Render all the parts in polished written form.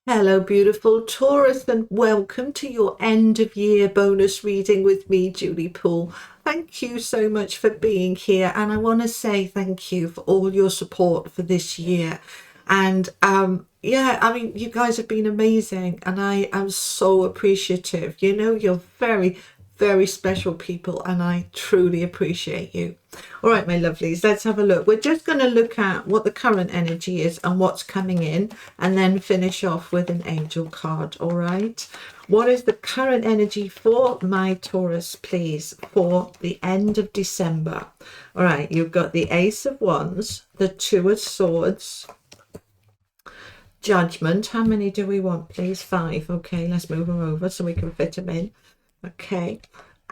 Hello, beautiful Taurus, and welcome to your end of year bonus reading with me, Julie Poole. Thank you so much for being here, and I want to say thank you for all your support for this year. And yeah, I mean, you guys have been amazing, and I am so appreciative. You know, you're very special people, and I truly appreciate you. All right, my lovelies, let's have a look. We're just going to look at what the current energy is and what's coming in, and then finish off with an angel card. All right, what is the current energy for my Taurus, please, for the end of December? All right, you've got the Ace of Wands, the Two of Swords, Judgment. How many do we want, please? 5. Okay, let's move them over so we can fit them in. Okay,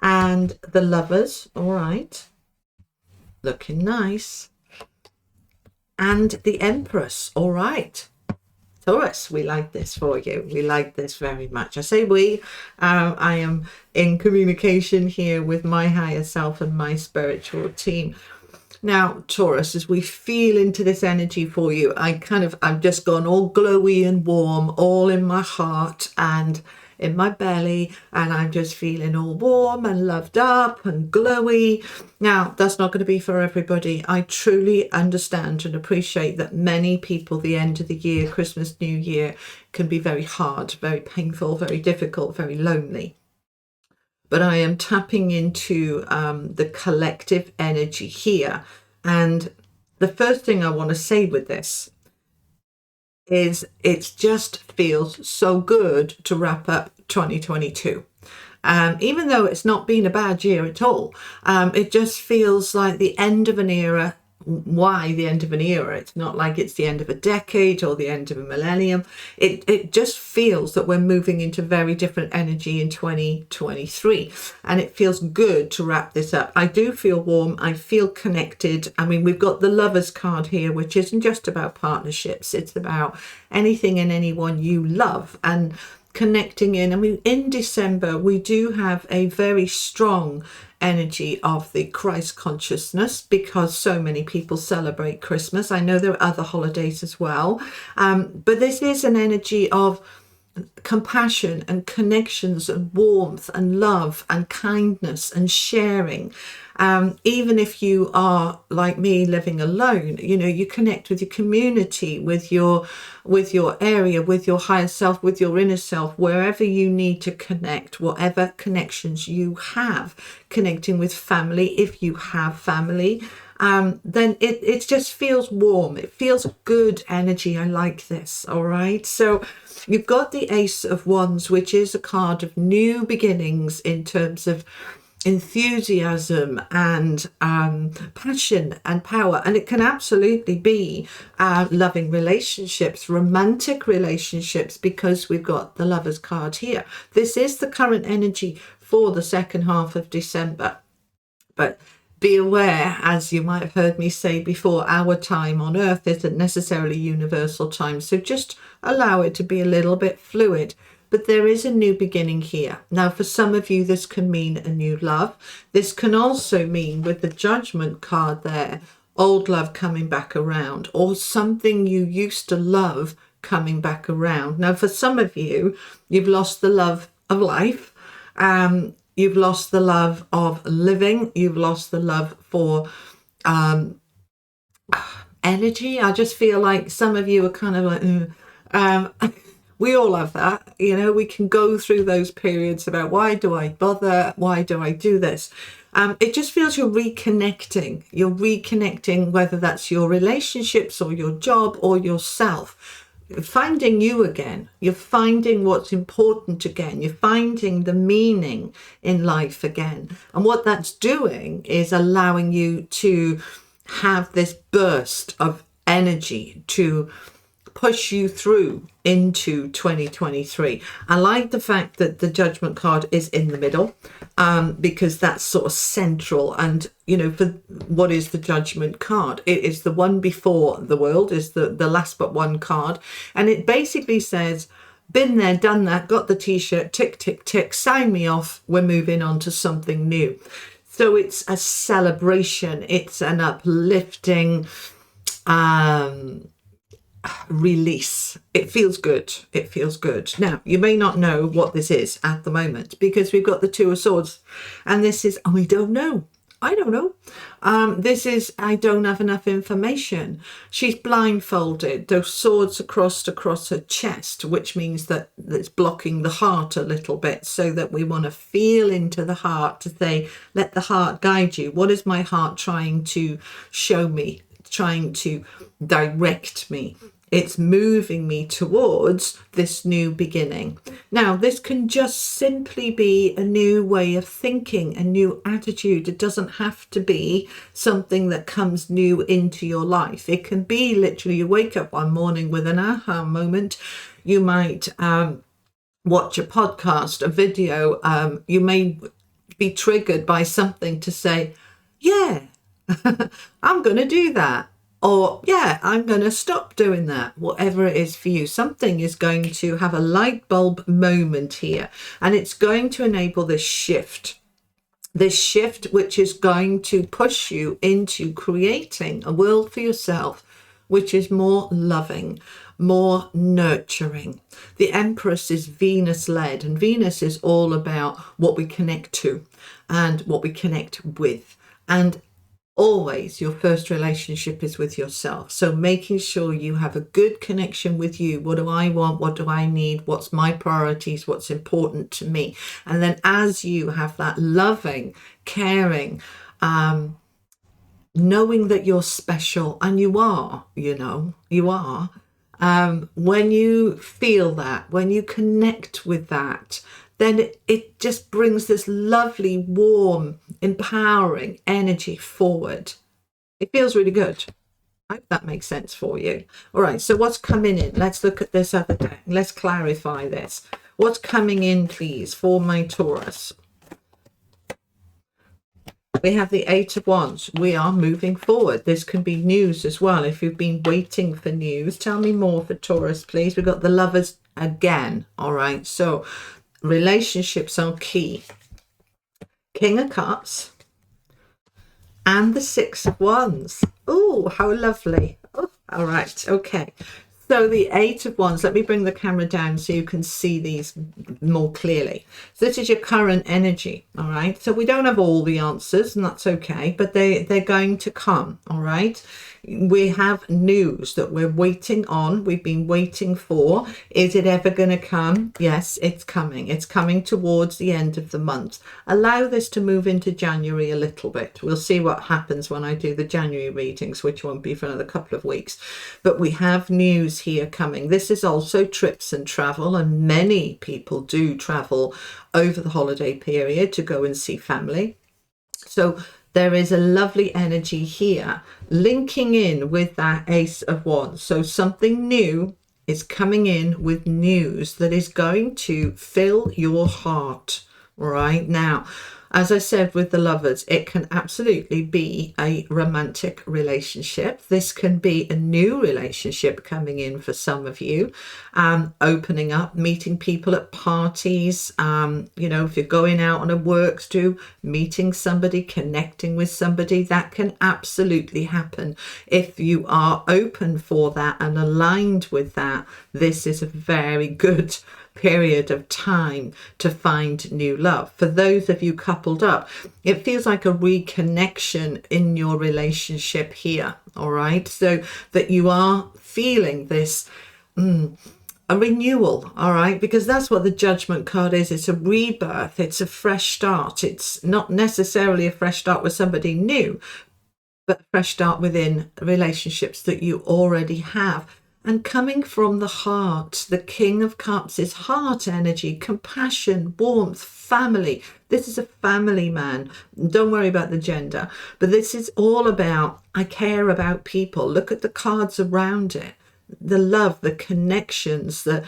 and the Lovers. All right, looking nice. And the Empress. All right, Taurus, we like this for you. We like this very much. I say we. I am in communication here with my higher self and my spiritual team. Now, Taurus, as we feel into this energy for you, I've just gone all glowy and warm, all in my heart and in my belly, and I'm just feeling all warm and loved up and glowy. Now, that's not going to be for everybody. I truly understand and appreciate that many people, the end of the year, Christmas, New Year, can be very hard, very painful, very difficult, very lonely. But I am tapping into the collective energy here. And the first thing I want to say with this is it just feels so good to wrap up 2022. Even though it's not been a bad year at all, it just feels like the end of an era. Why the end of an era? It's not like it's the end of a decade or the end of a millennium. It just feels that we're moving into very different energy in 2023, and it feels good to wrap this up. I do feel warm. I feel connected. I mean, we've got the Lovers card here, which isn't just about partnerships. It's about anything and anyone you love and connecting in. I mean, in December, we do have a very strong energy of the Christ consciousness because so many people celebrate Christmas. I know there are other holidays as well, but this is an energy of compassion and connections and warmth and love and kindness and sharing. Even if you are like me living alone, you know, you connect with your community, with your area, with your higher self, with your inner self, wherever you need to connect, whatever connections you have, connecting with family if you have family. Then it just feels warm. It feels good energy. I like this. All right. So you've got the Ace of Wands, which is a card of new beginnings in terms of enthusiasm and passion and power, and it can absolutely be loving relationships, romantic relationships, because we've got the Lovers card here. This is the current energy for the second half of December, but be aware, as you might have heard me say before, our time on earth isn't necessarily universal time, so just allow it to be a little bit fluid. But there is a new beginning here. Now, for some of you, this can mean a new love. This can also mean, with the Judgment card there, old love coming back around, or something you used to love coming back around. Now, for some of you, you've lost the love of life. You've lost the love of living. You've lost the love for energy. I just feel like some of you are kind of like, we all have that, you know, we can go through those periods about why do I bother? Why do I do this? It just feels you're reconnecting. You're reconnecting, whether that's your relationships or your job or yourself. You're finding you again. You're finding what's important again. You're finding the meaning in life again. And what that's doing is allowing you to have this burst of energy to push you through into 2023. I like the fact that the Judgment card is in the middle, because that's sort of central. And, you know, for what is the Judgment card? It is the one before the World, is the last but one card. And it basically says, been there, done that, got the t-shirt, tick, tick, tick, sign me off, we're moving on to something new. So it's a celebration, it's an uplifting, release. It feels good. It feels good. Now, you may not know what this is at the moment because we've got the Two of Swords, and this is, I don't know. I don't know. This is, I don't have enough information. She's blindfolded, those swords across her chest, which means that it's blocking the heart a little bit, so that we want to feel into the heart to say, let the heart guide you. What is my heart trying to show me, trying to direct me? It's moving me towards this new beginning. Now, this can just simply be a new way of thinking, a new attitude. It doesn't have to be something that comes new into your life. It can be literally you wake up one morning with an aha moment. You might watch a podcast, a video. You may be triggered by something to say, yeah, I'm going to do that. Or, yeah, I'm going to stop doing that. Whatever it is for you, something is going to have a light bulb moment here. And it's going to enable this shift which is going to push you into creating a world for yourself, which is more loving, more nurturing. The Empress is Venus led, and Venus is all about what we connect to and what we connect with. And always your first relationship is with yourself. So making sure you have a good connection with you. What do I want? What do I need? What's my priorities? What's important to me? And then as you have that loving, caring, knowing that you're special, and you are, you are. When you feel that, when you connect with that, then it just brings this lovely, warm, empowering energy forward. It feels really good. I hope that makes sense for you. All right, so what's coming in? Let's look at this other deck. Let's clarify this. What's coming in, please, for my Taurus? We have the Eight of Wands. We are moving forward. This can be news as well. If you've been waiting for news, tell me more for Taurus, please. We've got the Lovers again. All right, so relationships are key. King of Cups and the Six of Wands. Oh, how lovely. Oh, all right, okay. So the Eight of Wands, let me bring the camera down so you can see these more clearly. So this is your current energy, all right? So we don't have all the answers, and that's okay, but they're going to come, all right? We have news that we're waiting on. We've been waiting for. Is it ever going to come? Yes, it's coming. It's coming towards the end of the month. Allow this to move into January a little bit. We'll see what happens when I do the January readings, which won't be for another couple of weeks. But we have news here coming. This is also trips and travel, and many people do travel over the holiday period to go and see family. So there is a lovely energy here linking in with that Ace of Wands. So something new is coming in with news that is going to fill your heart right now. As I said with the Lovers, it can absolutely be a romantic relationship. This can be a new relationship coming in for some of you, opening up, meeting people at parties, if you're going out on a work do, meeting somebody, connecting with somebody, that can absolutely happen. If you are open for that and aligned with that, this is a very good period of time to find new love. For those of you coupled up, it feels like a reconnection in your relationship here, all right? So that you are feeling this a renewal, all right? Because that's what the Judgment card is. It's a rebirth. It's a fresh start. It's not necessarily a fresh start with somebody new, but a fresh start within relationships that you already have. And coming from the heart, the King of Cups is heart energy, compassion, warmth, family. This is a family man. Don't worry about the gender. But this is all about, I care about people. Look at the cards around it. The love, the connections, the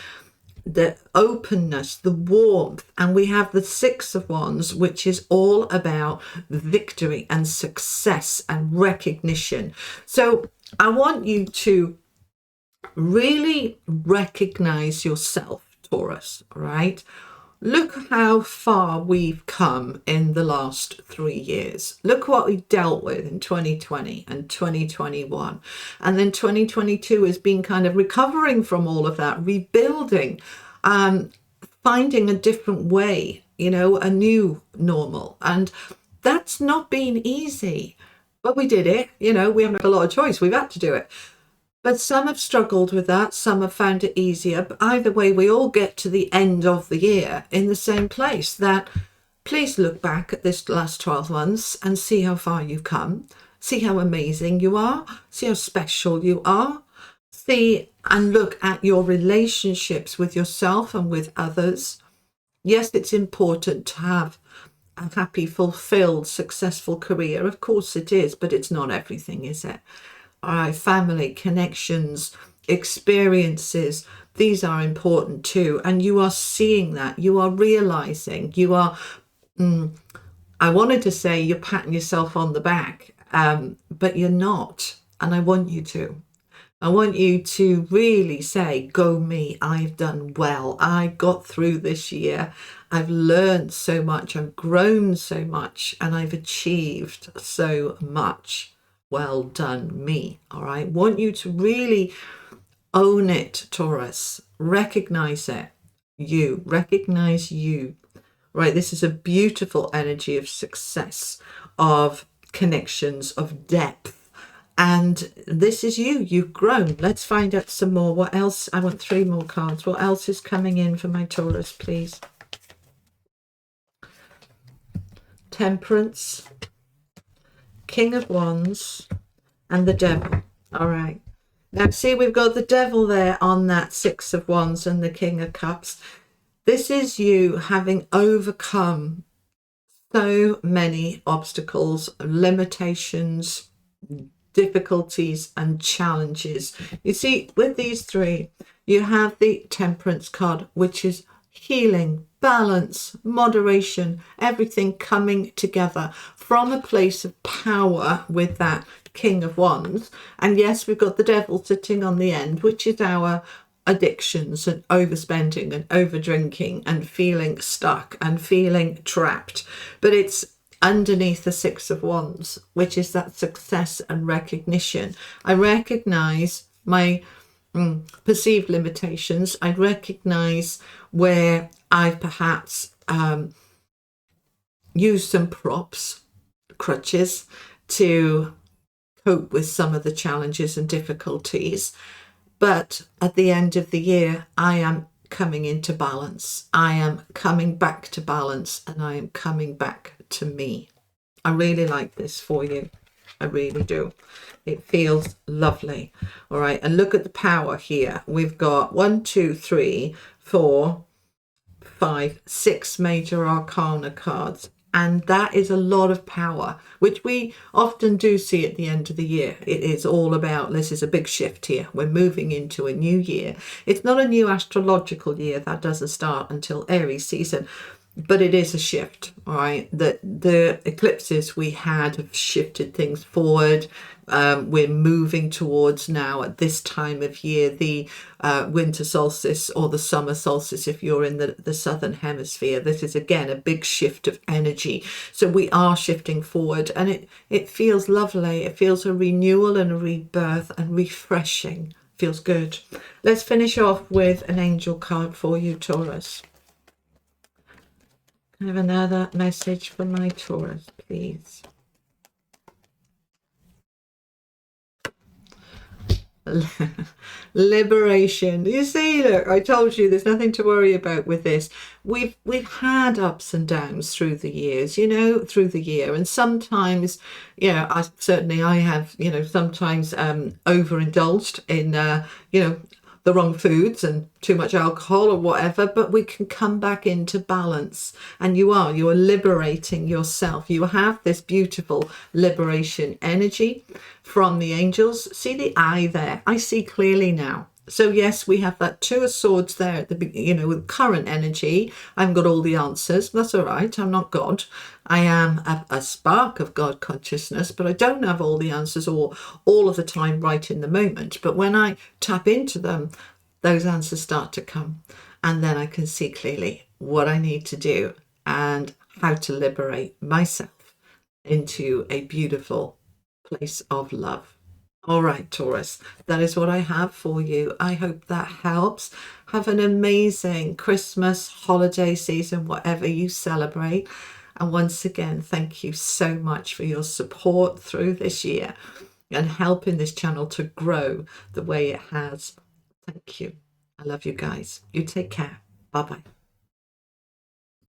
openness, the warmth. And we have the Six of Wands, which is all about victory and success and recognition. So I want you to really recognize yourself, Taurus, right? look how far we've come in the last 3 years. Look what we dealt with in 2020 and 2021. And then 2022 has been kind of recovering from all of that, rebuilding, finding a different way, you know, a new normal. And that's not been easy, but we did it. You know, we haven't had a lot of choice. We've had to do it. But some have struggled with that, some have found it easier. But either way, we all get to the end of the year in the same place, that please look back at this last 12 months and see how far you've come. See how amazing you are. See how special you are. See and look at your relationships with yourself and with others. Yes, it's important to have a happy, fulfilled, successful career. Of course it is, but it's not everything, is it? Family, connections, experiences, these are important too. And you are seeing that, you are realizing, you are, I wanted to say you're patting yourself on the back, but you're not. And I want you to. I want you to really say, go me, I've done well. I got through this year. I've learned so much. I've grown so much, and I've achieved so much. Well done, me. All right. Want you to really own it, Taurus. Recognize it. You recognize you. Right. This is a beautiful energy of success, of connections, of depth. And this is you. You've grown. Let's find out some more. What else? I want 3 more cards. What else is coming in for my Taurus, please? Temperance, King of Wands, and the Devil. All right. Now, see, we've got the Devil there on that 6 of Wands and the King of Cups. This is you having overcome so many obstacles, limitations, difficulties and challenges. You see, with these 3, you have the Temperance card, which is healing, balance, moderation, everything coming together from a place of power with that King of Wands. And yes, we've got the Devil sitting on the end, which is our addictions and overspending and overdrinking and feeling stuck and feeling trapped. But it's underneath the 6 of Wands, which is that success and recognition. I recognize my perceived limitations. I recognize where I've perhaps used some crutches to cope with some of the challenges and difficulties. But at the end of the year, I am coming into balance. I am coming back to balance, and I am coming back to me. I really like this for you. I really do. It feels lovely. All right. And look at the power here. We've got 1, 2, 3, 4, 5, 6 major arcana cards. And that is a lot of power, which we often do see at the end of the year. It is all about, this is a big shift here. We're moving into a new year. It's not a new astrological year. That doesn't start until Aries season. But it is a shift, all right? The eclipses we had have shifted things forward. We're moving towards now, at this time of year, the winter solstice or the summer solstice if you're in the southern hemisphere. This is, again, a big shift of energy. So we are shifting forward, and it feels lovely. It feels a renewal and a rebirth and refreshing. Feels good. Let's finish off with an angel card for you, Taurus. I have another message for my Taurus, please. Liberation. You see, look, I told you there's nothing to worry about with this. We've had ups and downs through the years, you know, through the year. And sometimes, you know, I have, you know, sometimes overindulged in, you know, the wrong foods and too much alcohol or whatever, but we can come back into balance. And you are liberating yourself. You have this beautiful liberation energy from the angels. See the eye there? I see clearly now. So yes, we have that 2 of Swords there at the beginning, you know, with current energy. I haven't got all the answers. That's all right. I'm not God. I am a spark of God consciousness, but I don't have all the answers or all of the time right in the moment. But when I tap into them, those answers start to come, and then I can see clearly. what I need to do and how to liberate myself into a beautiful place of love. All right, Taurus, that is what I have for you. I hope that helps. Have an amazing Christmas holiday season, whatever you celebrate. And once again, thank you so much for your support through this year and helping this channel to grow the way it has. Thank you. I love you guys. You take care. Bye-bye.